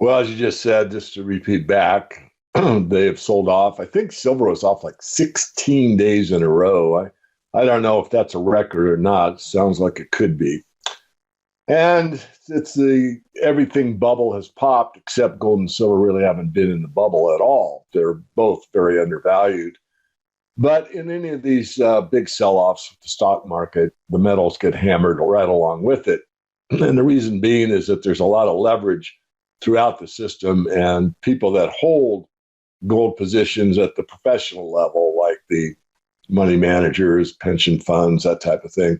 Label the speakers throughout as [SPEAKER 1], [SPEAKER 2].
[SPEAKER 1] Well, as you just said, just to repeat back, they have sold off. I think silver was off like 16 days in a row. I don't know if that's a record or not. Sounds like it could be. And it's the everything bubble has popped, except gold and silver really haven't been in the bubble at all. They're both very undervalued. But in any of these big sell-offs with the stock market, the metals get hammered right along with it. And the reason being is that there's a lot of leverage throughout the system, and people that hold gold positions at the professional level, like the money managers, pension funds, that type of thing,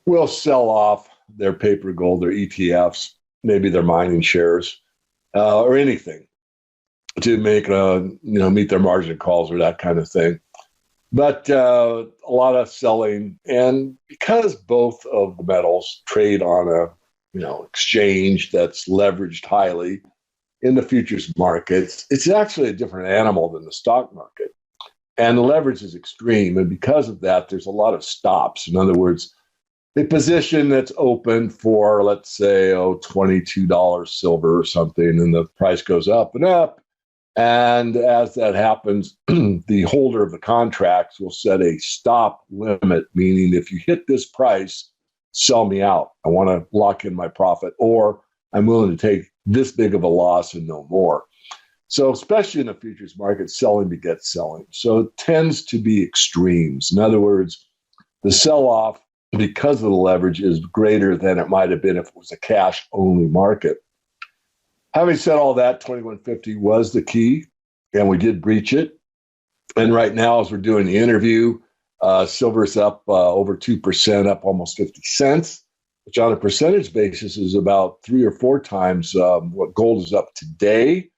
[SPEAKER 1] will sell off their paper gold, their ETFs, maybe their mining shares, or anything to make meet their margin calls or that kind of thing. But a lot of selling, and because both of the metals trade on a exchange that's leveraged highly in the futures markets, it's actually a different animal than the stock market. And the leverage is extreme. And because of that, there's a lot of stops. In other words, a position that's open for, let's say, $22 silver or something, and the price goes up and up. And as that happens, the holder of the contracts will set a stop limit, meaning if you hit this price, sell me out. I want to lock in my profit, or I'm willing to take this big of a loss and no more. So especially in the futures market, selling begets selling. So it tends to be extremes. In other words, the sell-off, because of the leverage, is greater than it might have been if it was a cash-only market. Having said all that, 2150 was the key, and we did breach it. And right now, as we're doing the interview, silver's up over 2%, up almost 50 cents, which on a percentage basis is about 3 or 4 times what gold is up today.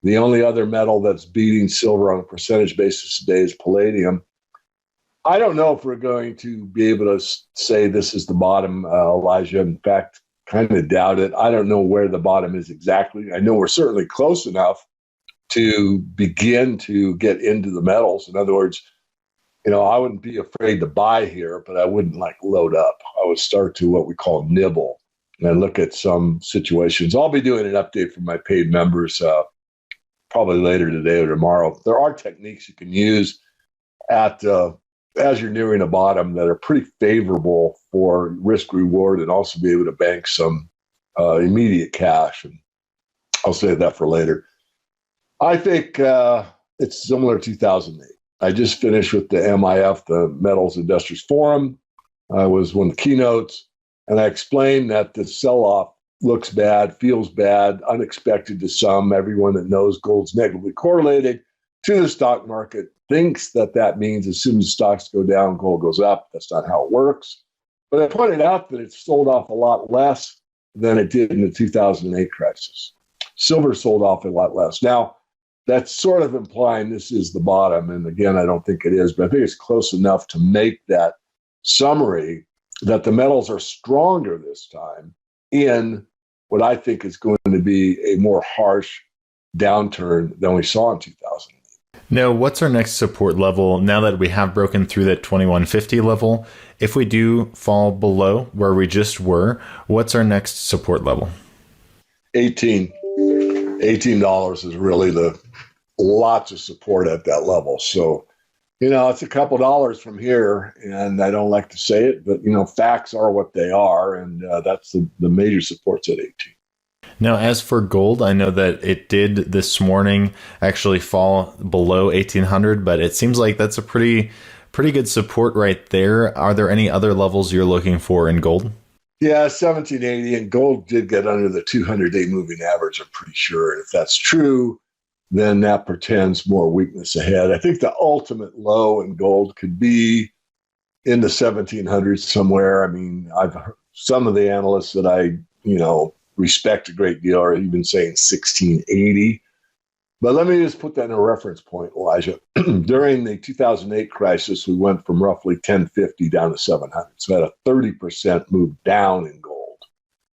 [SPEAKER 1] The only other metal that's beating silver on a percentage basis today is palladium. I don't know if we're going to be able to say this is the bottom, Elijah. In fact, kind of doubt it. I don't know where the bottom is exactly. I know we're certainly close enough to begin to get into the metals. In other words, I wouldn't be afraid to buy here, but I wouldn't load up. I would start to what we call nibble and look at some situations. I'll be doing an update for my paid members probably later today or tomorrow. There are techniques you can use as you're nearing a bottom that are pretty favorable for risk reward, and also be able to bank some immediate cash. And I'll save that for later. I think it's similar to 2008. I just finished with the MIF, the Metals Investors Forum. I was one of the keynotes, and I explained that the sell-off looks bad, feels bad, unexpected to some. Everyone that knows gold's negatively correlated to the stock market thinks that means as soon as stocks go down, gold goes up. That's not how it works. But I pointed out that it sold off a lot less than it did in the 2008 crisis. Silver sold off a lot less. Now, that's sort of implying this is the bottom. And again, I don't think it is, but I think it's close enough to make that summary that the metals are stronger this time in what I think is going to be a more harsh downturn than we saw in 2008.
[SPEAKER 2] Now, what's our next support level now that we have broken through that 2150 level? If we do fall below where we just were, what's our next support level?
[SPEAKER 1] $18 is really lots of support at that level. So, it's a couple dollars from here, and I don't like to say it, but, facts are what they are, and that's the major supports at 18.
[SPEAKER 2] Now, as for gold, I know that it did this morning actually fall below 1800, but it seems like that's a pretty good support right there. Are there any other levels you're looking for in gold?
[SPEAKER 1] Yeah, 1780, and gold did get under the 200-day moving average, I'm pretty sure. And if that's true, then that portends more weakness ahead. I think the ultimate low in gold could be in the 1700s somewhere. I mean, I've heard some of the analysts that I, respect a great deal are even saying 1680. But let me just put that in a reference point, Elijah. During the 2008 crisis, we went from roughly 1050 down to 700. So had a 30% move down in gold.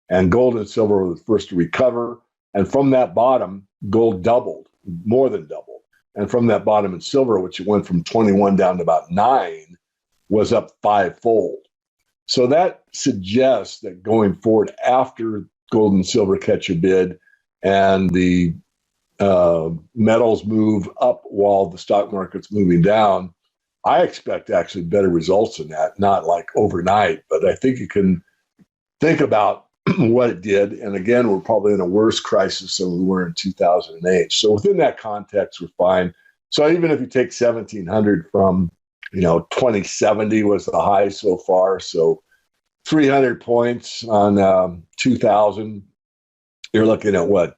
[SPEAKER 1] And gold and silver were the first to recover. And from that bottom, gold doubled, more than doubled. And from that bottom in silver, which it went from 21 down to about 9, was up 5-fold. So that suggests that going forward after gold and silver catch a bid, and the metals move up while the stock market's moving down, I expect actually better results than that, not like overnight, but I think you can think about what it did. And again, we're probably in a worse crisis than we were in 2008. So within that context, we're fine. So even if you take 1700 from, 2070 was the high so far. So 300 points on 2000, you're looking at what,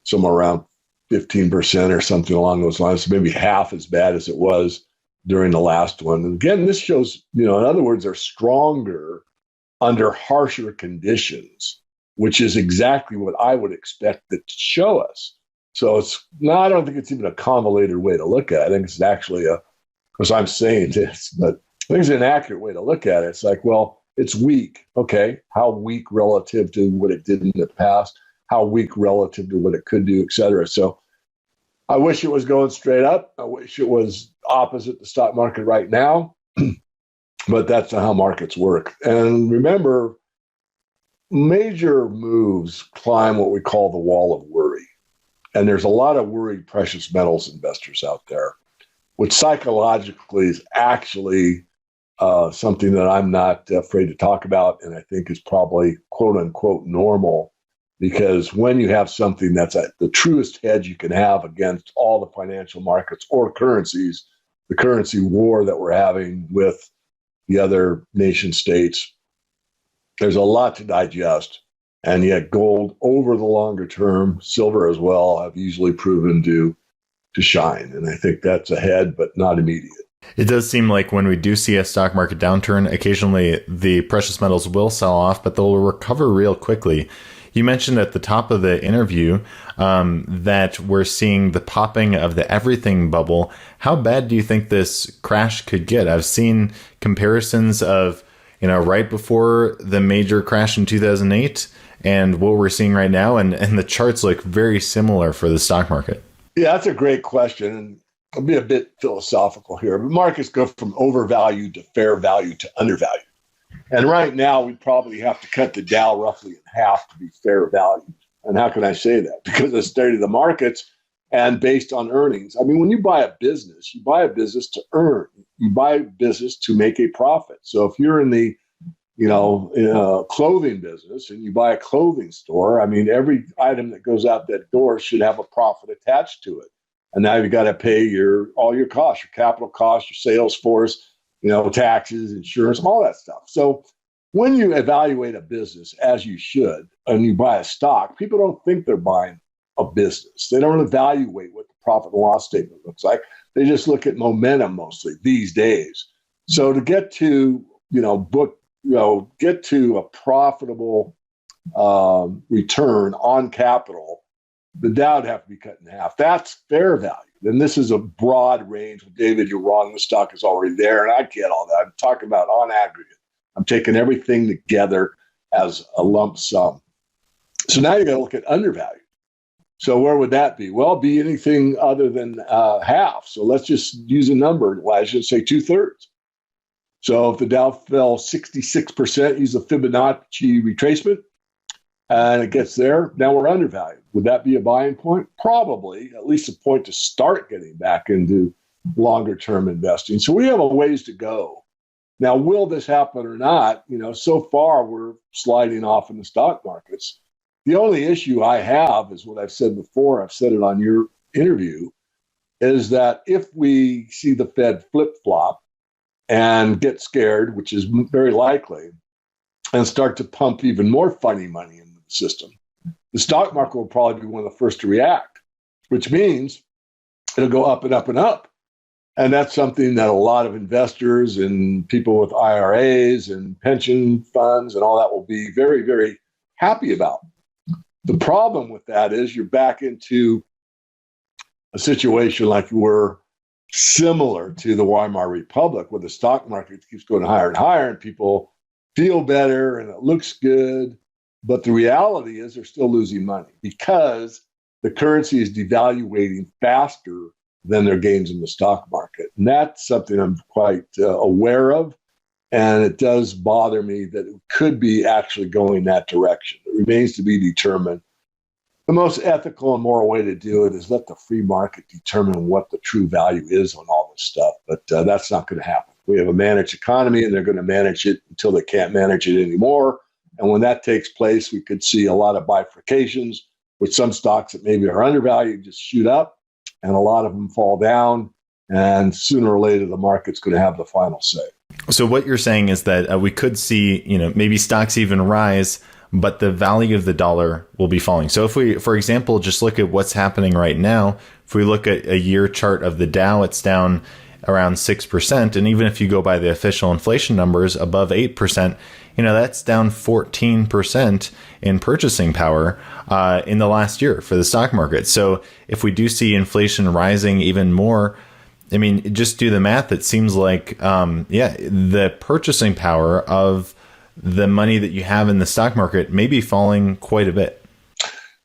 [SPEAKER 1] somewhere around 15% or something along those lines. So maybe half as bad as it was during the last one. And again, this shows, in other words, they're stronger under harsher conditions, which is exactly what I would expect it to show us. So I don't think it's even a convoluted way to look at it. I think it's actually because I'm saying this, but I think it's an accurate way to look at it. It's like, well, it's weak. Okay. How weak relative to what it did in the past? How weak relative to what it could do, et cetera. So I wish it was going straight up. I wish it was opposite the stock market right now. But that's not how markets work. And remember, major moves climb what we call the wall of worry. And there's a lot of worried precious metals investors out there, which psychologically is actually something that I'm not afraid to talk about, and I think is probably quote unquote normal, because when you have something that's the truest hedge you can have against all the financial markets or currencies, the currency war that we're having with the other nation states, there's a lot to digest. And yet gold over the longer term, silver as well, have usually proven to shine. And I think that's ahead, but not immediate.
[SPEAKER 2] It does seem like when we do see a stock market downturn, occasionally the precious metals will sell off, but they'll recover real quickly. You mentioned at the top of the interview that we're seeing the popping of the everything bubble. How bad do you think this crash could get? I've seen comparisons of, right before the major crash in 2008 and what we're seeing right now, and the charts look very similar for the stock market.
[SPEAKER 1] Yeah, that's a great question. And I'll be a bit philosophical here, but markets go from overvalued to fair value to undervalued. And right now, we probably have to cut the Dow roughly in half to be fair value. And how can I say that? Because of the state of the markets and based on earnings. I mean, when you buy a business to earn. You buy a business to make a profit. So if you're in the, clothing business and you buy a clothing store, I mean, every item that goes out that door should have a profit attached to it. And now you've got to pay all your costs, your capital costs, your sales force, taxes, insurance, all that stuff. So when you evaluate a business, as you should, and you buy a stock, people don't think they're buying a business. They don't evaluate what the profit and loss statement looks like. They just look at momentum mostly these days. So to get to, get to a profitable return on capital, the Dow would have to be cut in half. That's fair value. And this is a broad range. Well, David, you're wrong. The stock is already there. And I get all that. I'm talking about on aggregate. I'm taking everything together as a lump sum. So now you're going to look at undervalued. So where would that be? Well, be anything other than half. So let's just use a number, Elijah, say 2/3. So if the Dow fell 66%, use the Fibonacci retracement, and it gets there, now we're undervalued. Would that be a buying point? Probably, at least a point to start getting back into longer term investing. So we have a ways to go. Now, will this happen or not? So far we're sliding off in the stock markets. The only issue I have is what I've said before, I've said it on your interview, is that if we see the Fed flip-flop and get scared, which is very likely, and start to pump even more funny money into the system, the stock market will probably be one of the first to react, which means it'll go up and up and up. And that's something that a lot of investors and people with IRAs and pension funds and all that will be very, very happy about. The problem with that is you're back into a situation like you were similar to the Weimar Republic, where the stock market keeps going higher and higher and people feel better and it looks good. But the reality is they're still losing money because the currency is devaluating faster than their gains in the stock market. And that's something I'm quite aware of. And it does bother me that it could be actually going that direction. It remains to be determined. The most ethical and moral way to do it is let the free market determine what the true value is on all this stuff. But that's not going to happen. We have a managed economy, and they're going to manage it until they can't manage it anymore. And when that takes place, we could see a lot of bifurcations with some stocks that maybe are undervalued just shoot up, and a lot of them fall down. And sooner or later, the market's going to have the final say.
[SPEAKER 2] So what you're saying is that we could see, maybe stocks even rise, but the value of the dollar will be falling. So if we, for example, just look at what's happening right now, if we look at a year chart of the Dow, it's down around 6%. And even if you go by the official inflation numbers above 8%, that's down 14% in purchasing power in the last year for the stock market. So if we do see inflation rising even more, I mean, just do the math. It seems like, the purchasing power of the money that you have in the stock market may be falling quite a bit.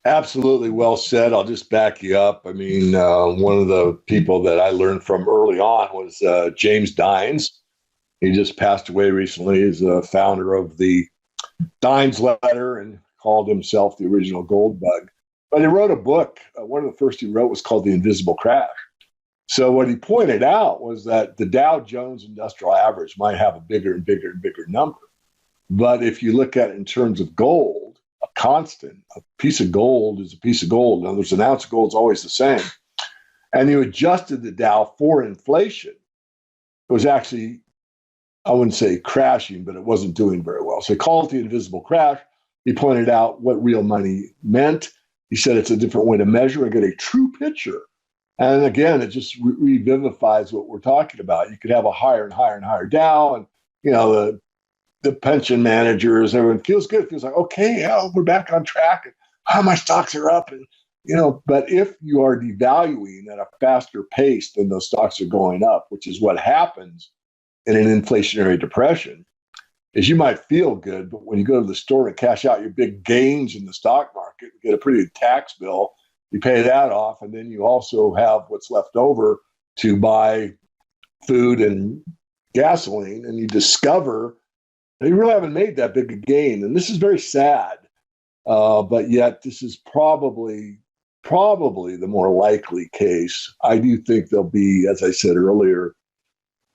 [SPEAKER 1] Absolutely, well said. I'll just back you up. I mean, one of the people that I learned from early on was James Dines. He just passed away recently. He's a founder of the Dines letter and called himself the original gold bug. But he wrote a book. One of the first he wrote was called The Invisible Crash. So what he pointed out was that the Dow Jones Industrial Average might have a bigger and bigger and bigger number. But if you look at it in terms of gold, a constant, a piece of gold is a piece of gold. In other words, an ounce of gold is always the same. And you adjusted the Dow for inflation. It was actually, I wouldn't say crashing, but it wasn't doing very well. So he called it the invisible crash. He pointed out what real money meant. He said it's a different way to measure and get a true picture. And again, it just revivifies what we're talking about. You could have a higher and higher and higher Dow, and the pension managers, everyone feels good. It feels like, okay, we're back on track. And my stocks are up. And, but if you are devaluing at a faster pace than those stocks are going up, which is what happens in an inflationary depression, is you might feel good, but when you go to the store and cash out your big gains in the stock market, you get a pretty good tax bill, you pay that off, and then you also have what's left over to buy food and gasoline, and you discover you really haven't made that big a gain. And this is very sad, but yet this is probably the more likely case. I do think there'll be, as I said earlier,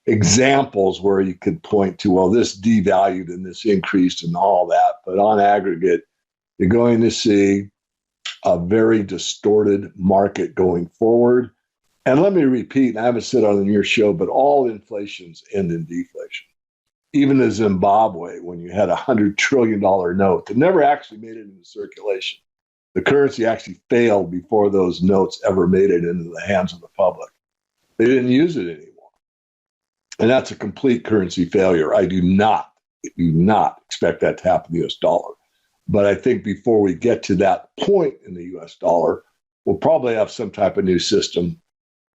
[SPEAKER 1] examples where you could point to, well, this devalued and this increased and all that. But on aggregate, you're going to see a very distorted market going forward. And let me repeat, and I haven't said on your show, but all inflations end in deflation. Even in Zimbabwe, when you had $100 trillion note that never actually made it into circulation, the currency actually failed before those notes ever made it into the hands of the public. They didn't use it anymore. And that's a complete currency failure. I do not expect that to happen to the US dollar. But I think before we get to that point in the US dollar, we'll probably have some type of new system,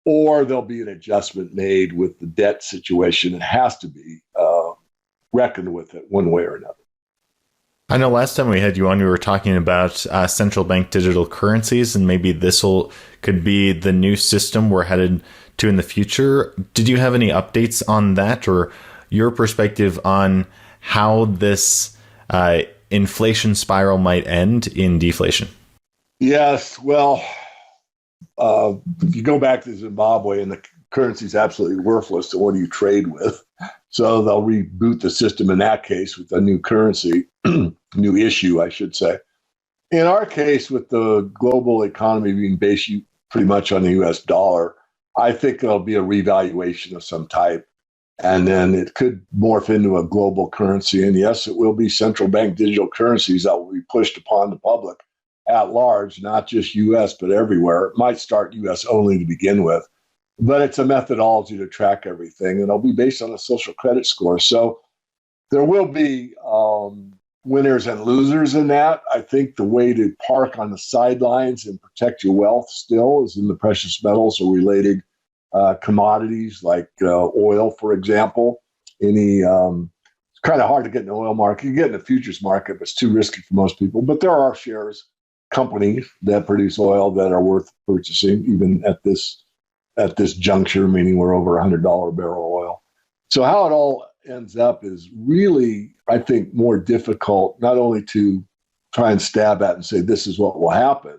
[SPEAKER 1] or there'll be an adjustment made with the debt situation. It has to be reckoned with it one way or another.
[SPEAKER 2] I know last time we had you on, we were talking about central bank digital currencies, and maybe could be the new system we're headed to in the future. Did you have any updates on that, or your perspective on how this inflation spiral might end in deflation? Yes.
[SPEAKER 1] Well, if you go back to Zimbabwe and the currency is absolutely worthless, so what do you trade with? So they'll reboot the system in that case with a new currency, new issue, I should say. In our case, with the global economy being based pretty much on the US dollar, I think there'll be a revaluation of some type. And then it could morph into a global currency. And yes, it will be central bank digital currencies that will be pushed upon the public at large, not just US, but everywhere. It might start US only to begin with, but it's a methodology to track everything. And it'll be based on a social credit score. So there will be winners and losers in that. I think the way to park on the sidelines and protect your wealth still is in the precious metals or related commodities like oil, for example. It's kind of hard to get in the oil market. You get in the futures market, but it's too risky for most people. But there are companies that produce oil that are worth purchasing, even at this juncture, meaning we're over $100 a barrel oil. So how it all ends up is really, I think, more difficult, not only to try and stab at and say this is what will happen,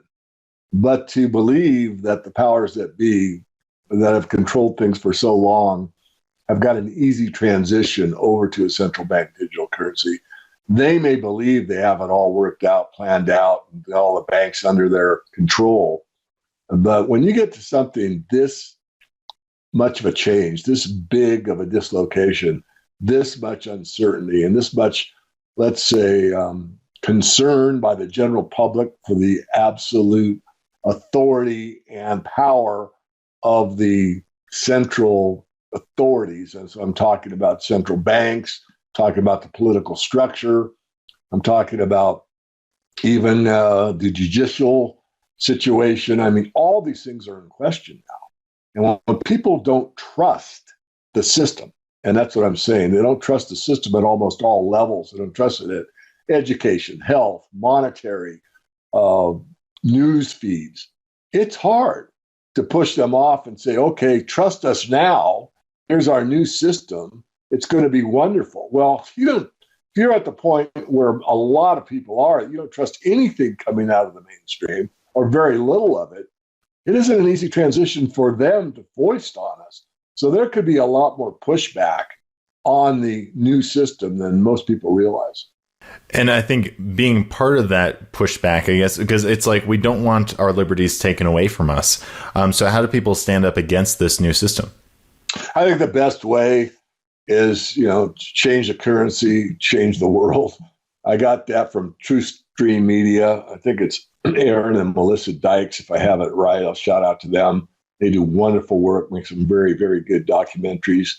[SPEAKER 1] but to believe that the powers that be that have controlled things for so long have got an easy transition over to a central bank digital currency. They may believe they have it all worked out, planned out, and all the banks under their control. But when you get to something this much of a change, this big of a dislocation, this much uncertainty, and this much, let's say, concern by the general public for the absolute authority and power of the central authorities. And so I'm talking about central banks, talking about the political structure. I'm talking about even the judicial situation. I mean, all these things are in question now. And when people don't trust the system, and that's what I'm saying, they don't trust the system at almost all levels. They don't trust it at education, health, monetary, news feeds. It's hard to push them off and say, okay, trust us now. Here's our new system. It's going to be wonderful. Well, if you're at the point where a lot of people are, you don't trust anything coming out of the mainstream or very little of it, it isn't an easy transition for them to foist on us. So there could be a lot more pushback on the new system than most people realize.
[SPEAKER 2] And I think being part of that pushback, I guess, because it's like we don't want our liberties taken away from us. So how do people stand up against this new system?
[SPEAKER 1] I think the best way is, change the currency, change the world. I got that from True Stream Media. I think it's Aaron and Melissa Dykes. If I have it right, I'll shout out to them. They do wonderful work, make some very, very good documentaries.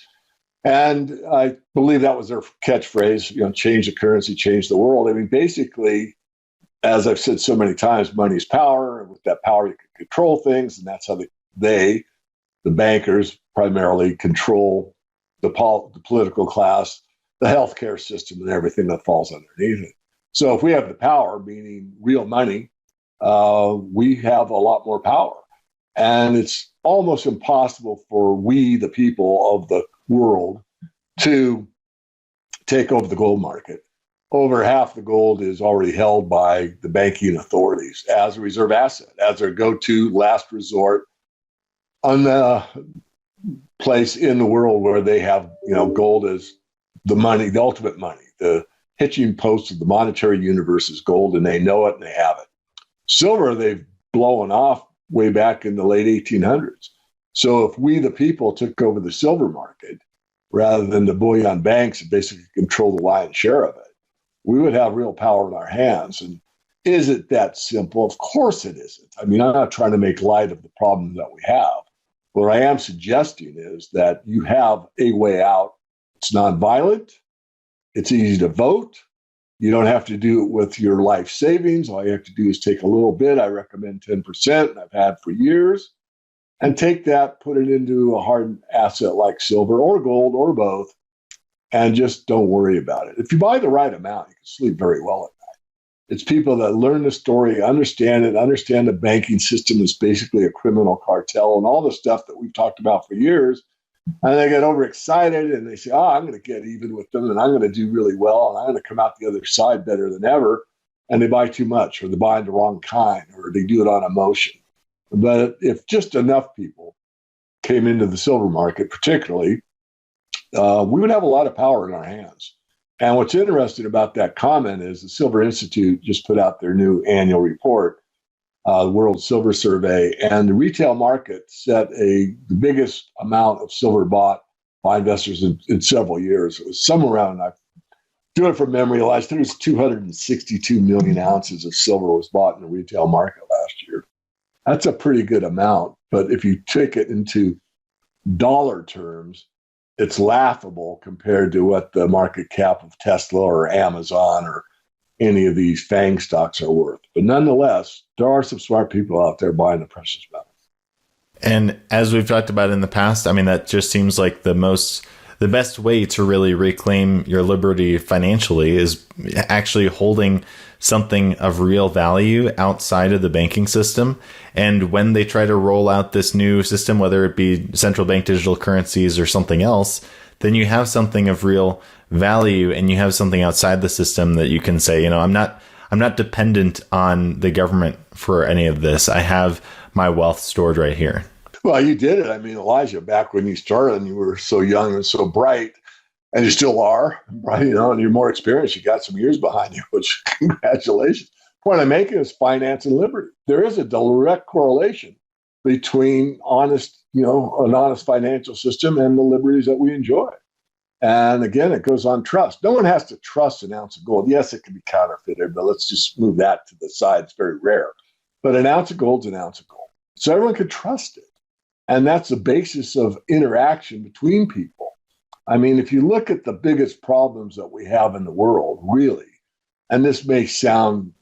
[SPEAKER 1] And I believe that was their catchphrase, change the currency, change the world. I mean, basically, as I've said so many times, money is power. And with that power, you can control things. And that's how the bankers, primarily control the political class, the healthcare system, and everything that falls underneath it. So if we have the power, meaning real money, we have a lot more power. And it's almost impossible for we, the people of the world, to take over the gold market. Over half the gold is already held by the banking authorities as a reserve asset, as their go-to last resort on the place in the world where they have, gold as the money, the ultimate money. The hitching post of the monetary universe is gold, and they know it and they have it. Silver, they've blown off way back in the late 1800s. So if we, the people, took over the silver market rather than the bullion banks and basically control the lion's share of it, we would have real power in our hands. And is it that simple? Of course it isn't. I mean, I'm not trying to make light of the problem that we have. What I am suggesting is that you have a way out. It's nonviolent. It's easy to vote. You don't have to do it with your life savings. All you have to do is take a little bit. I recommend 10%, and I've had for years. And take that, put it into a hard asset like silver or gold or both, and just don't worry about it. If you buy the right amount, you can sleep very well at night. It's people that learn the story, understand it, understand the banking system is basically a criminal cartel and all the stuff that we've talked about for years. And they get overexcited and they say, I'm going to get even with them and I'm going to do really well and I'm going to come out the other side better than ever. And they buy too much, or they buy the wrong kind, or they do it on emotion. But if just enough people came into the silver market, particularly, we would have a lot of power in our hands. And what's interesting about that comment is the Silver Institute just put out their new annual report, the World Silver Survey, and the retail market set the biggest amount of silver bought by investors in several years. It was somewhere around, I do it from memory, I think it was 262 million ounces of silver was bought in the retail market last year. That's a pretty good amount. But if you take it into dollar terms, it's laughable compared to what the market cap of Tesla or Amazon or any of these FANG stocks are worth. But nonetheless, there are some smart people out there buying the precious metals.
[SPEAKER 2] And as we've talked about in the past, I mean, that just seems like the best way to really reclaim your liberty financially is actually holding something of real value outside of the banking system. And when they try to roll out this new system, whether it be central bank digital currencies or something else, then you have something of real value and you have something outside the system that you can say, I'm I'm not dependent on the government for any of this. I have my wealth stored right here.
[SPEAKER 1] Well, you did it. I mean, Elijah, back when you started and you were so young and so bright, and you still are, right? And you're more experienced. You got some years behind you, which congratulations. Point I'm making is finance and liberty. There is a direct correlation between an honest financial system and the liberties that we enjoy. And again, it goes on trust. No one has to trust an ounce of gold. Yes, it can be counterfeited, but let's just move that to the side. It's very rare. But an ounce of gold is an ounce of gold. So everyone can trust it. And that's the basis of interaction between people. I mean, if you look at the biggest problems that we have in the world, really, and this may sound,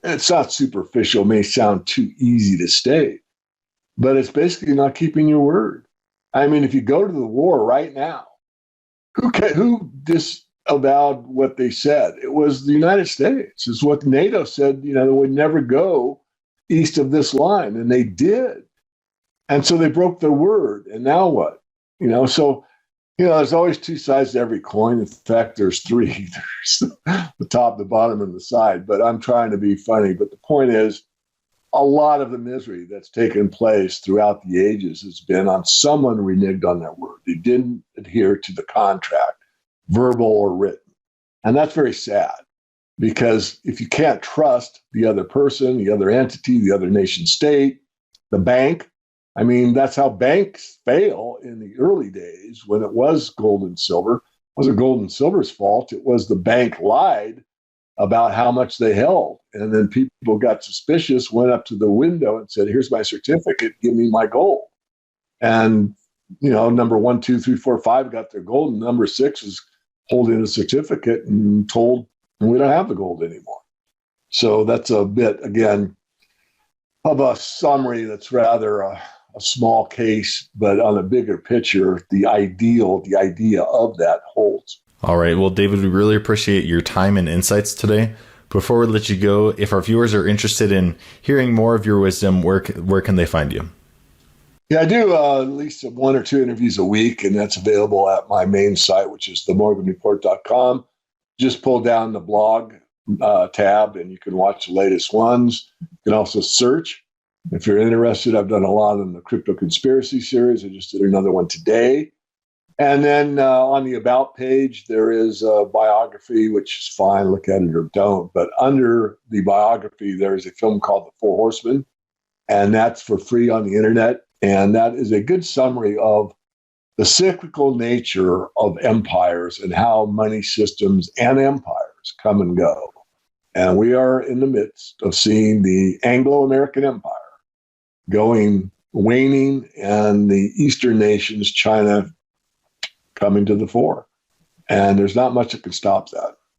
[SPEAKER 1] it's not superficial, may sound too easy to state, but it's basically not keeping your word. I mean, if you go to the war right now, who disavowed what they said? It was the United States. It's what NATO said, they would never go east of this line, and they did. And so they broke their word. And now what? There's always two sides to every coin. In fact, there's three. There's the top, the bottom, and the side. But I'm trying to be funny. But the point is, a lot of the misery that's taken place throughout the ages has been on someone reneged on their word. They didn't adhere to the contract, verbal or written. And that's very sad, because if you can't trust the other person, the other entity, the other nation state, the bank, I mean, that's how banks fail in the early days when it was gold and silver. It wasn't gold and silver's fault. It was the bank lied about how much they held. And then people got suspicious, went up to the window and said, here's my certificate, give me my gold. And, number 1, 2, 3, 4, 5 got their gold, and number 6 is holding a certificate and told, we don't have the gold anymore. So that's a bit, again, of a summary that's rather a small case, but on a bigger picture, the idea of that holds.
[SPEAKER 2] All right. Well, David, we really appreciate your time and insights today. Before we let you go, if our viewers are interested in hearing more of your wisdom, where can they find you?
[SPEAKER 1] Yeah, I do at least 1 or 2 interviews a week, and that's available at my main site, which is themorganreport.com. Just pull down the blog tab, and you can watch the latest ones. You can also search. If you're interested, I've done a lot in the crypto conspiracy series. I just did another one today. And then on the About page, there is a biography, which is fine. Look at it or don't. But under the biography, there is a film called The Four Horsemen, and that's for free on the internet. And that is a good summary of the cyclical nature of empires and how money systems and empires come and go. And we are in the midst of seeing the Anglo-American Empire waning, and the Eastern nations, China, coming to the fore. And there's not much that can stop that.